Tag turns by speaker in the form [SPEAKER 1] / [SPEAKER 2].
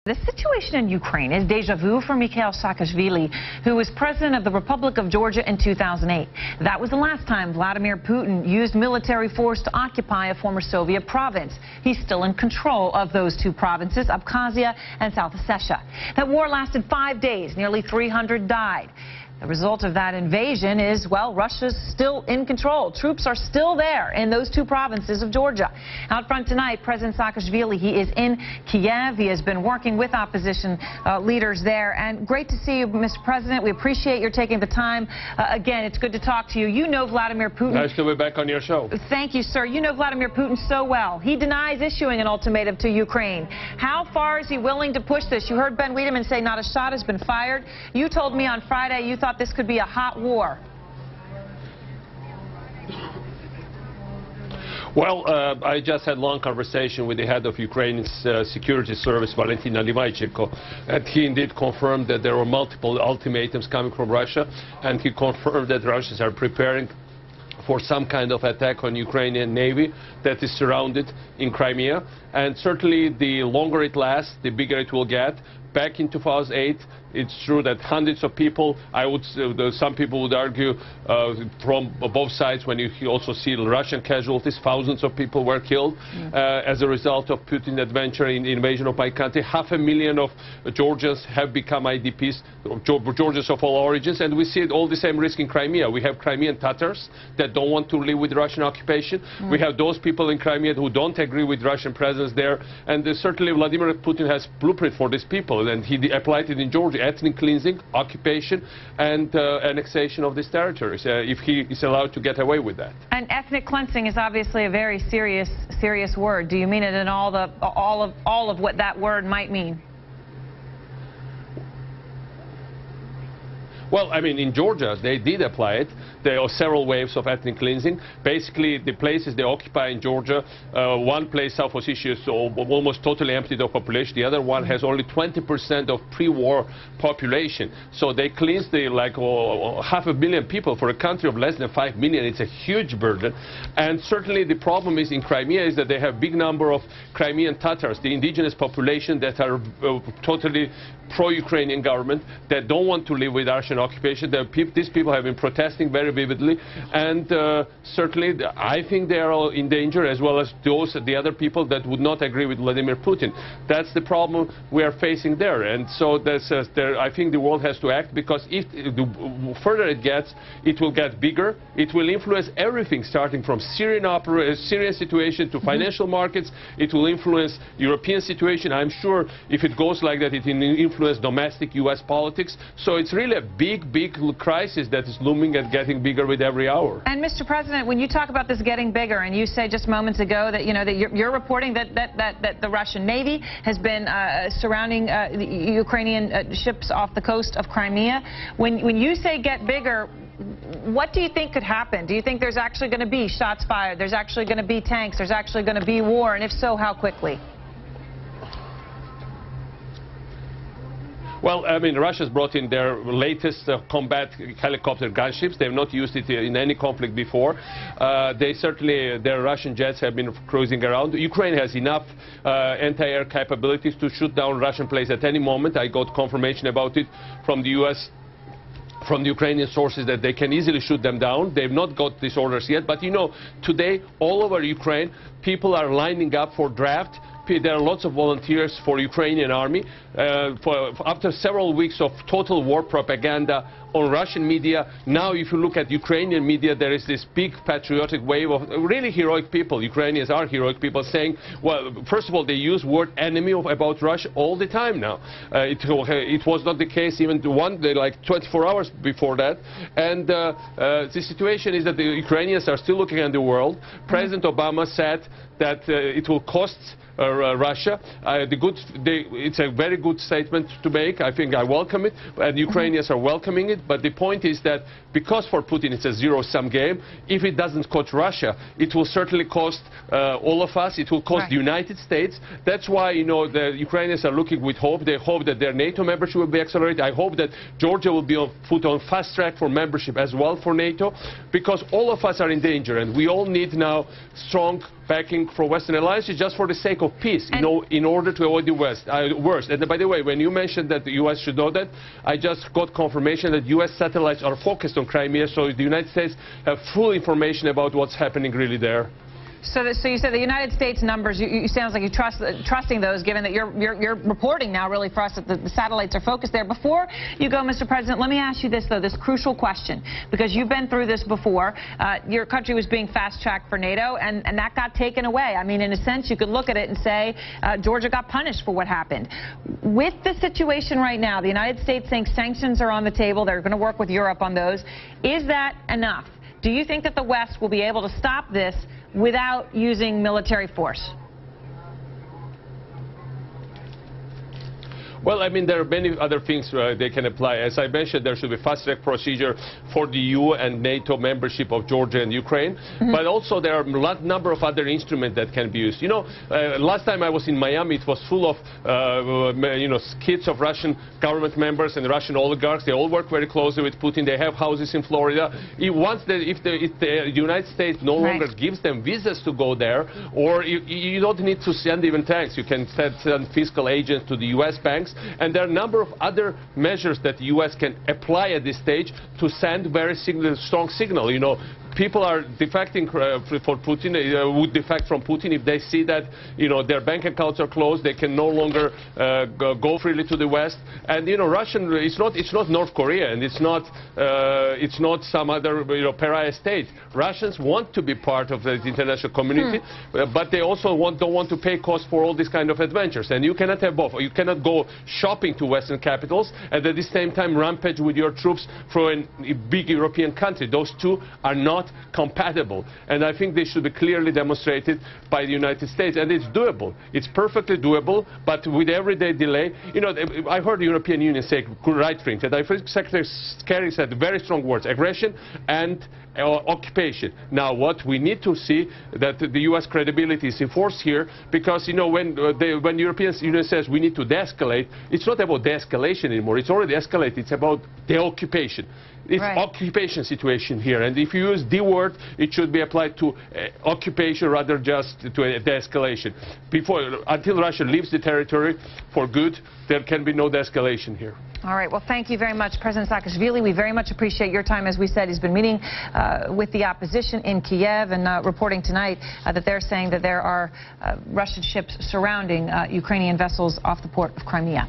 [SPEAKER 1] The situation in Ukraine is deja vu for Mikheil Saakashvili, who was president of the Republic of Georgia in 2008. That was the last time Vladimir Putin used military force to occupy a former Soviet province. He's still in control of those two provinces, Abkhazia and South Ossetia. That war lasted 5 days. Nearly 300 died. The result of that invasion is, well, Russia's still in control. Troops are still there in those two provinces of Georgia. Out front tonight, President Saakashvili, he is in Kiev. He has been working with opposition leaders there. And great to see you, Mr. President. We appreciate your taking the time. Again, it's good to talk to you. You know Vladimir Putin.
[SPEAKER 2] Nice to be back on your show.
[SPEAKER 1] Thank you, sir. You know Vladimir Putin so well. He denies issuing an ultimatum to Ukraine. How far is he willing to push this? You heard Ben Wiedemann say not a shot has been fired. You told me on Friday you thought this could be a hot war.
[SPEAKER 2] Well, I just had a long conversation with the head of Ukraine's security service, Valentina Livaychenko, and he indeed confirmed that there were multiple ultimatums coming from Russia, and he confirmed that Russians are preparing for some kind of attack on Ukrainian Navy that is surrounded in Crimea. And certainly the longer it lasts, the bigger it will get. Back in 2008, it's true that hundreds of people, some people would argue from both sides, when you also see Russian casualties, thousands of people were killed as a result of Putin's adventure in the invasion of my country. 500,000 of Georgians have become IDPs, Georgians of all origins, and we see all the same risk in Crimea. We have Crimean Tatars that don't want to live with Russian occupation. We have those people in Crimea who don't agree with Russian presence there, and certainly Vladimir Putin has blueprint for these people, and he applied it in Georgia: ethnic cleansing, occupation, and annexation of these territories, if he is allowed to get away with that.
[SPEAKER 1] And ethnic cleansing is obviously a very serious word. Do you mean it in all of what that word might mean?
[SPEAKER 2] Well, I mean, in Georgia, they did apply it. There are several waves of ethnic cleansing. Basically, the places they occupy in Georgia, one place, South Ossetia, is almost totally emptied of population. The other one has only 20% of pre-war population. So they cleansed like 500,000 people for a country of less than 5 million. It's a huge burden. And certainly the problem is in Crimea is that they have a big number of Crimean Tatars, the indigenous population that are totally pro-Ukrainian government, that don't want to live with Russian occupation. These people have been protesting very vividly, and certainly I think they are all in danger, as well as the other people that would not agree with Vladimir Putin. That's the problem we are facing there, and so I think the world has to act, because if the further it gets, it will get bigger. It will influence everything, starting from Syrian situation to financial markets. It will influence European situation. I'm sure if it goes like that, it will influence domestic U.S. politics. So it's really a big crisis that is looming and getting bigger with every hour.
[SPEAKER 1] And Mr. President, when you talk about this getting bigger, and you say just moments ago that you're reporting that the Russian Navy has been surrounding the Ukrainian ships off the coast of Crimea, when you say get bigger, what do you think could happen? Do you think there's actually going to be shots fired? There's actually going to be tanks? There's actually going to be war? And if so, how quickly?
[SPEAKER 2] Well, I mean, Russia's brought in their latest combat helicopter gunships. They have not used it in any conflict before. Their Russian jets have been cruising around. Ukraine has enough anti-air capabilities to shoot down Russian planes at any moment. I got confirmation about it from the U.S., from the Ukrainian sources, that they can easily shoot them down. They've not got these orders yet. But, today, all over Ukraine, people are lining up for draft. There are lots of volunteers for Ukrainian army. After several weeks of total war propaganda on Russian media, now if you look at Ukrainian media, there is this big patriotic wave of really heroic people. Ukrainians are heroic people saying, well, first of all, they use word enemy about Russia all the time now. It was not the case even like 24 hours before that. And the situation is that the Ukrainians are still looking at the world. President Obama said that it will cost Russia. It's a very good statement to make. I think I welcome it, and Ukrainians are welcoming it. But the point is that because for Putin it's a zero-sum game, if it doesn't cost Russia, it will certainly cost all of us. It will cost the United States. That's why, the Ukrainians are looking with hope. They hope that their NATO membership will be accelerated. I hope that Georgia will be put on fast track for membership as well for NATO, because all of us are in danger, and we all need now strong backing for Western alliances just for the sake of of peace, in order to avoid the worst. And by the way, when you mentioned that the U.S. should know that, I just got confirmation that U.S. satellites are focused on Crimea, so the United States have full information about what's happening really there.
[SPEAKER 1] So you said the United States numbers, you sounds like you're trusting those, given that you're reporting now really for us that the satellites are focused there. Before you go, Mr. President, let me ask you this, though, this crucial question, because you've been through this before. Your country was being fast-tracked for NATO, and that got taken away. I mean, in a sense, you could look at it and say Georgia got punished for what happened. With the situation right now, the United States saying sanctions are on the table, they're going to work with Europe on those. Is that enough? Do you think that the West will be able to stop this without using military force?
[SPEAKER 2] Well, I mean, there are many other things they can apply. As I mentioned, there should be fast-track procedure for the EU and NATO membership of Georgia and Ukraine. But also there are a number of other instruments that can be used. You know, last time I was in Miami, it was full of, kids of Russian government members and Russian oligarchs. They all work very closely with Putin. They have houses in Florida. If the United States no longer gives them visas to go there, or you don't need to send even tanks. You can send fiscal agents to the U.S. banks. And there are a number of other measures that the U.S. can apply at this stage to send very strong signal. You know, people are defecting for Putin, would defect from Putin if they see that, their bank accounts are closed, they can no longer go freely to the West. And, Russian, it's not North Korea, and it's not some other, pariah state. Russians want to be part of the international community, but they also don't want to pay costs for all these kind of adventures. And you cannot have both. You cannot go shopping to Western capitals and at the same time rampage with your troops from a big European country. Those two are not compatible, and I think they should be clearly demonstrated by the United States, and it's doable. It's perfectly doable, but with everyday delay. I heard the European Union say right things, and I think Secretary Kerry said very strong words: aggression and occupation. Now, what we need to see that the U.S. credibility is enforced here, because when the European Union says we need to de-escalate, it's not about de-escalation anymore. It's already escalated. It's about de-occupation. It's occupation situation here, and if you use the word, it should be applied to occupation rather just to de-escalation. Until Russia leaves the territory for good, there can be no de-escalation here.
[SPEAKER 1] All right. Well, thank you very much, President Saakashvili. We very much appreciate your time. As we said, he's been meeting with the opposition in Kiev and reporting tonight that they're saying that there are Russian ships surrounding Ukrainian vessels off the port of Crimea.